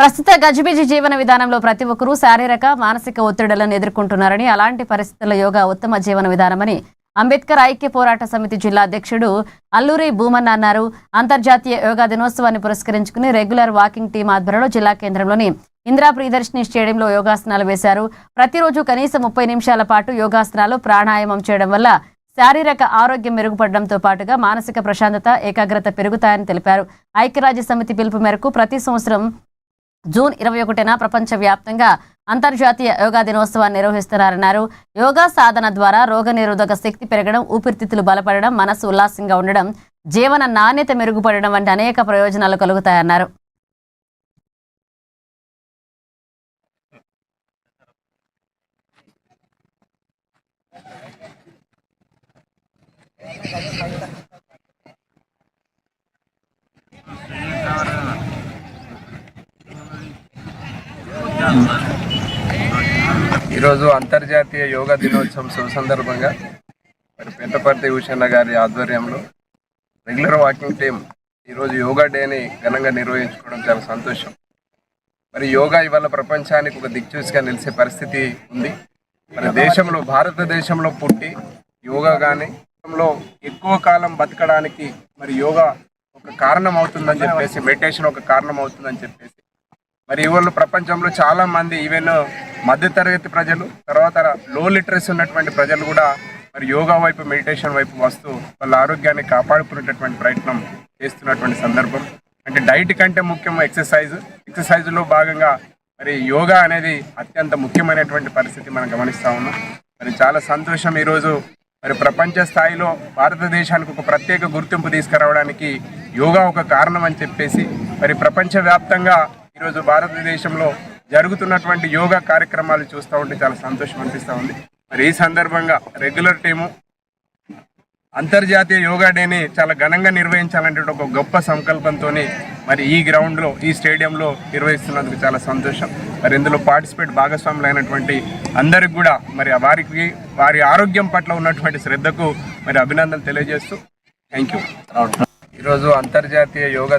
ప్రస్తుత గజిబిజి జీవన విధానంలో ప్రతి ఒక్కరూ శారీరక మానసిక ఒత్తిడులను ఎదుర్కొంటున్నారని, అలాంటి పరిస్థితుల్లో యోగా ఉత్తమ జీవన విధానమని అంబేద్కర్ ఐక్య పోరాట సమితి జిల్లా అధ్యక్షుడు అల్లూరి భూమన్న అన్నారు. అంతర్జాతీయ యోగా దినోత్సవాన్ని పురస్కరించుకుని రెగ్యులర్ వాకింగ్ టీం ఆధ్వర్యంలో జిల్లా కేంద్రంలోని ఇందిరా ప్రియదర్శిని స్టేడియంలో యోగాసనాలు వేశారు. ప్రతిరోజు కనీసం 30 నిమిషాల పాటు యోగాసనాలు ప్రాణాయామం చేయడం వల్ల శారీరక ఆరోగ్యం మెరుగుపడడంతో పాటుగా మానసిక ప్రశాంతత, ఏకాగ్రత పెరుగుతాయని తెలిపారు. ఐక్యరాజ్య సమితి పిలుపు మేరకు ప్రతి సంవత్సరం జూన్ 21న ప్రపంచవ్యాప్తంగా అంతర్జాతీయ యోగా దినోత్సవాన్ని నిర్వహిస్తున్నారన్నారు. యోగా సాధన ద్వారా రోగనిరోధక శక్తి పెరగడం, ఊపిరితిత్తులు బలపడడం, మనసు ఉల్లాసంగా ఉండడం, జీవన నాణ్యత మెరుగుపడడం వంటి అనేక ప్రయోజనాలు కలుగుతాయన్నారు. ఈరోజు అంతర్జాతీయ యోగా దినోత్సవం సందర్భంగా మరి పెంటపర్తి ఉషన్న గారి ఆధ్వర్యంలో రెగ్యులర్ వాకింగ్ టీం ఈరోజు యోగా డేని ఘనంగా నిర్వహించుకోవడం చాలా సంతోషం. మరి యోగా ఇవాళ ప్రపంచానికి ఒక దిక్చూసిగా నిలిచే పరిస్థితి ఉంది. మరి దేశంలో, భారతదేశంలో పుట్టి యోగా కానీ ఎక్కువ కాలం బతకడానికి మరి యోగా ఒక కారణం అవుతుందని చెప్పేసి, మెడిటేషన్ ఒక కారణం అవుతుందని చెప్పేసి మరి ఇవాళ ప్రపంచంలో చాలా మంది, ఈవెన్ మధ్యతరగతి ప్రజలు, తర్వాత లో లిటరసీ ఉన్నటువంటి ప్రజలు కూడా మరి యోగా వైపు, మెడిటేషన్ వైపు వస్తూ వాళ్ళ ఆరోగ్యాన్ని కాపాడుకునేటటువంటి ప్రయత్నం చేస్తున్నటువంటి సందర్భం. అంటే డైట్ కంటే ముఖ్యం ఎక్సర్సైజ్లో భాగంగా మరి యోగా అనేది అత్యంత ముఖ్యమైనటువంటి పరిస్థితి మనం గమనిస్తూ ఉన్నాం. మరి చాలా సంతోషం. ఈరోజు మరి ప్రపంచ స్థాయిలో భారతదేశానికి ఒక ప్రత్యేక గుర్తింపు తీసుకురావడానికి యోగా ఒక కారణం అని చెప్పేసి మరి ప్రపంచవ్యాప్తంగా ఈరోజు భారతదేశంలో జరుగుతున్నటువంటి యోగా కార్యక్రమాలు చూస్తూ ఉంటే చాలా సంతోషం అనిపిస్తూ ఉంది. మరి ఈ సందర్భంగా రెగ్యులర్ టీము అంతర్జాతీయ యోగా డేని చాలా ఘనంగా నిర్వహించాలంటే ఒక గొప్ప సంకల్పంతో మరి ఈ గ్రౌండ్లో, ఈ స్టేడియంలో నిర్వహిస్తున్నందుకు చాలా సంతోషం. మరి ఇందులో భాగస్వాములు అయినటువంటి అందరికి కూడా మరి వారి ఆరోగ్యం పట్ల ఉన్నటువంటి శ్రద్ధకు మరి అభినందనలు తెలియజేస్తూ థ్యాంక్ యూ. ఈరోజు అంతర్జాతీయ యోగా